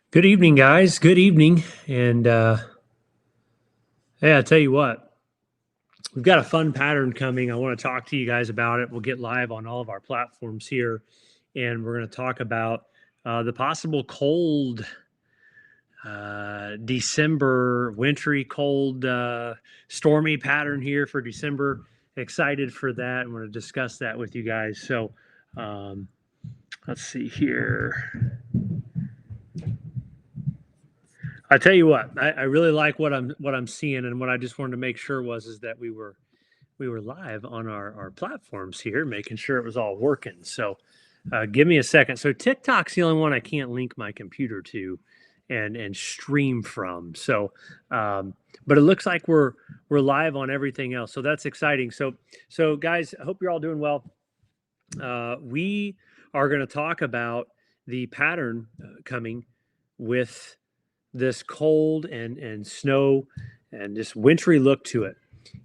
Good evening, guys. Good evening. And hey, I tell you what, we've got a fun pattern coming. I want to talk to you guys about it. We'll get live on all of our platforms here, and we're going to talk about the possible cold December, wintry, cold, stormy pattern here for December. Excited for that. I'm going to discuss that with you guys. So let's see here. I tell you what, I really like what I'm seeing, and what I just wanted to make sure is that we were live on our platforms here, making sure it was all working. So give me a second. So TikTok's the only one I can't link my computer to and stream from. So but it looks like we're live on everything else. So that's exciting. So guys, I hope you're all doing well. We are going to talk about the pattern coming with this cold and snow and this wintry look to it.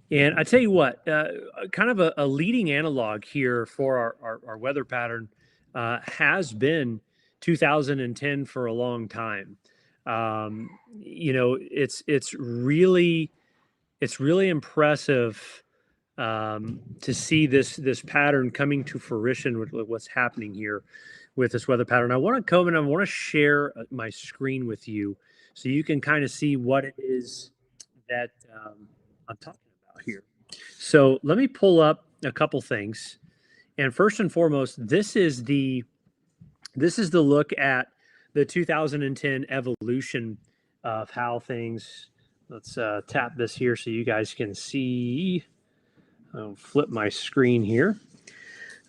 And I tell you what, kind of a leading analog here for our weather pattern has been 2010 for a long time. It's really impressive to see this pattern coming to fruition with what's happening here with this weather pattern. I want to come and I want to share my screen with you so you can kind of see what it is that I'm talking about here. So let me pull up a couple things. And first and foremost, this is the look at the 2010 evolution of how things. Let's tap this here so you guys can see. I'll flip my screen here.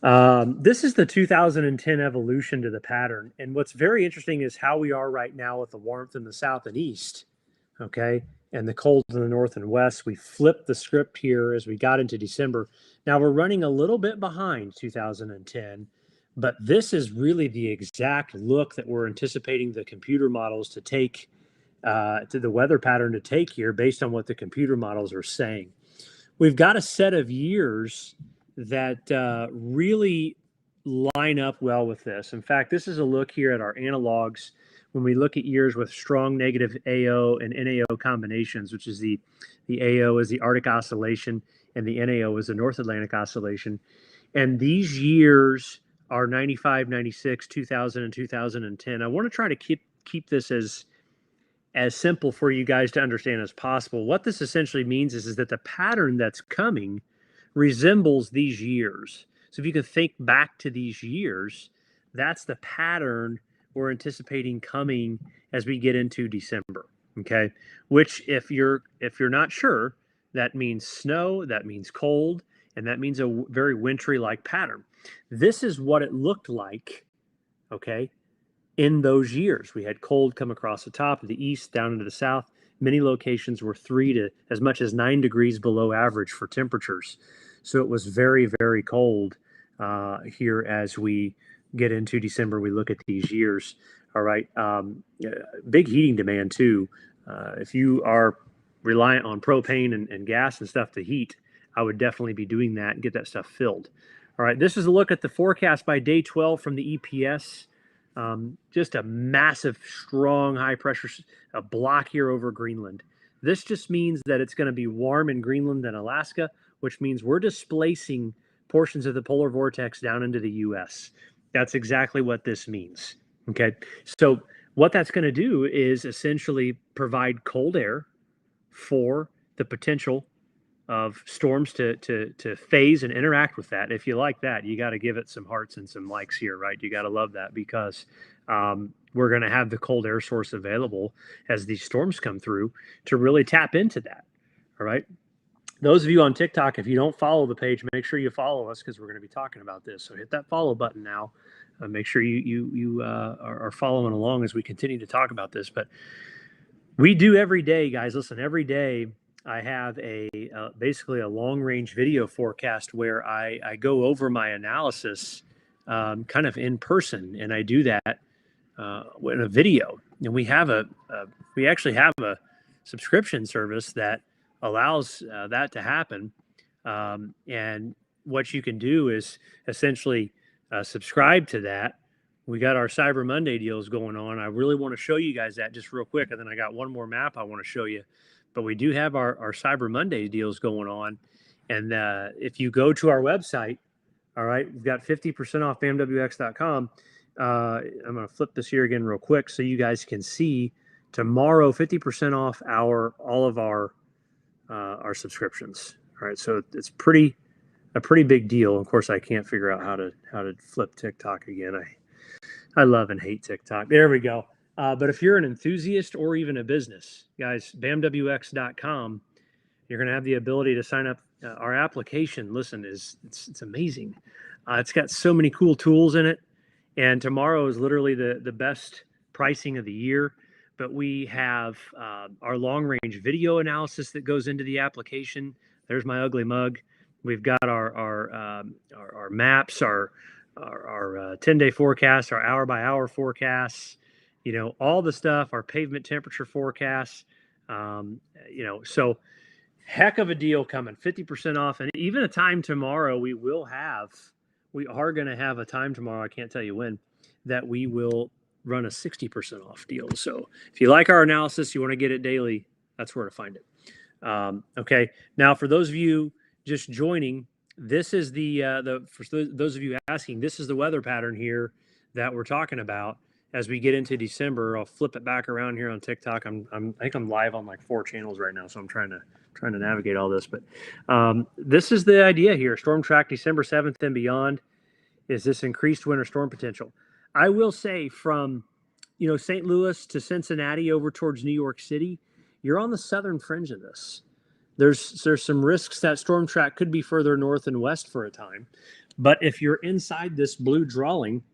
This is the 2010 evolution to the pattern. And what's very interesting is how we are right now with the warmth in the south and east, okay, and the cold in the north and west. We flipped the script here as we got into December. Now we're running a little bit behind 2010, but this is really the exact look that we're anticipating the computer models to take, to the weather pattern to take here based on what the computer models are saying. We've got a set of years that really line up well with this. In fact, this is a look here at our analogs when we look at years with strong negative AO and NAO combinations, which is the AO is the Arctic Oscillation and the NAO is the North Atlantic Oscillation. And these years are 95, 96, 2000, and 2010. I want to try to keep this as simple for you guys to understand as possible. What this essentially means is that the pattern that's coming resembles these years. So if you can think back to these years, that's the pattern we're anticipating coming as we get into December. Okay, which if you're not sure, that means snow, that means cold, and that means a very wintry like pattern. This is what it looked like, okay, in those years. We had cold come across the top of the east down into the south. Many locations were 3 to as much as 9 degrees below average for temperatures. So it was very, very cold here as we get into December. We look at these years. All right. Big heating demand too. If you are reliant on propane and gas and stuff to heat, I would definitely be doing that and get that stuff filled. All right. This is a look at the forecast by day 12 from the EPS. Just a massive, strong, high pressure, a block here over Greenland. This just means that it's going to be warm in Greenland and Alaska, which means we're displacing portions of the polar vortex down into the U.S. That's exactly what this means. Okay. So what that's going to do is essentially provide cold air for the potential of storms to phase and interact with that. If you like that, you got to give it some hearts and some likes here, right? You got to love that because we're going to have the cold air source available as these storms come through to really tap into that. All right. Those of you on TikTok, if you don't follow the page, make sure you follow us because we're going to be talking about this. So hit that follow button now. Make sure you are following along as we continue to talk about this. But we do every day, guys. Listen, every day I have basically a long-range video forecast where I go over my analysis kind of in person, and I do that in a video. And we actually have a subscription service that allows that to happen. And what you can do is essentially subscribe to that. We got our Cyber Monday deals going on. I really want to show you guys that just real quick. And then I got one more map I want to show you. But we do have our Cyber Monday deals going on. And if you go to our website, all right, we've got 50% off bamwx.com. I'm going to flip this here again real quick so you guys can see tomorrow 50% off all of our subscriptions. All right, so it's a pretty big deal. Of course, I can't figure out how to flip TikTok again. I love and hate TikTok. There we go. But if you're an enthusiast or even a business, guys, bamwx.com, you're going to have the ability to sign up. Our application, listen, it's amazing. It's got so many cool tools in it. And tomorrow is literally the best pricing of the year. But we have our long range video analysis that goes into the application. There's my ugly mug. We've got our maps, our 10-day forecast, our hour-by-hour forecasts, all the stuff, our pavement temperature forecasts, so heck of a deal coming, 50% off. And even a time tomorrow, we are going to have a time tomorrow, I can't tell you when, that we will run a 60% off deal. So if you like our analysis, you want to get it daily, that's where to find it. Okay. Now, for those of you just joining, this is for those of you asking, this is the weather pattern here that we're talking about as we get into December. I'll flip it back around here on TikTok. I think I'm live on like 4 channels right now, so I'm trying to navigate all this. But this is the idea here. Storm track December 7th and beyond is this increased winter storm potential. I will say from St. Louis to Cincinnati over towards New York City, you're on the southern fringe of this. There's some risks that storm track could be further north and west for a time. But if you're inside this blue drawing,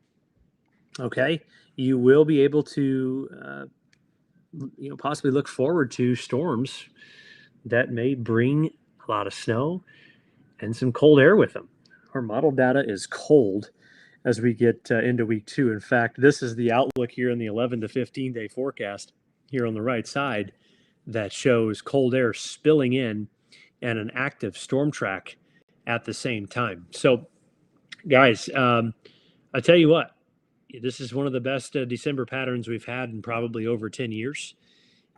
okay, you will be able to possibly look forward to storms that may bring a lot of snow and some cold air with them. Our model data is cold as we get into week 2. In fact, this is the outlook here in the 11 to 15 day forecast here on the right side that shows cold air spilling in and an active storm track at the same time. So, guys, I tell you what, this is one of the best December patterns we've had in probably over 10 years.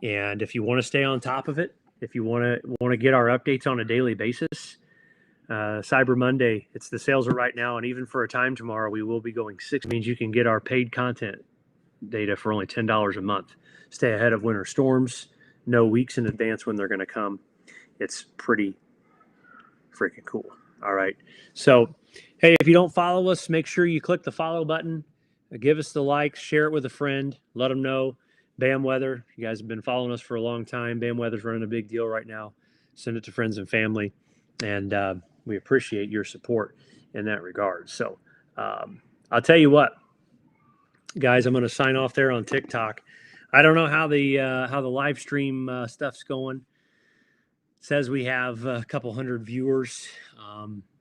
And if you want to stay on top of it, if you want to get our updates on a daily basis, Cyber Monday, it's the sales are right now, and even for a time tomorrow, we will be going 6. Means you can get our paid content data for only $10 a month. Stay ahead of winter storms. Know weeks in advance when they're going to come. It's pretty freaking cool. All right. So, hey, if you don't follow us, make sure you click the follow button. Give us the like, share it with a friend. Let them know. Bam Weather, you guys have been following us for a long time. Bam Weather's running a big deal right now. Send it to friends and family. And we appreciate your support in that regard. So I'll tell you what, guys, I'm going to sign off there on TikTok. I don't know how the live stream stuff's going. It says we have a couple hundred viewers,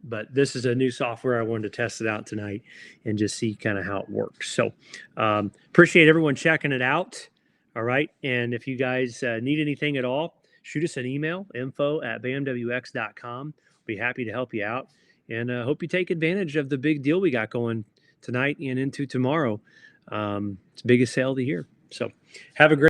but this is a new software. I wanted to test it out tonight and just see kind of how it works. So appreciate everyone checking it out. All right. And if you guys need anything at all, shoot us an email, info@bamwx.com. Be happy to help you out, and hope you take advantage of the big deal we got going tonight and into tomorrow. It's the biggest sale of the year. So have a great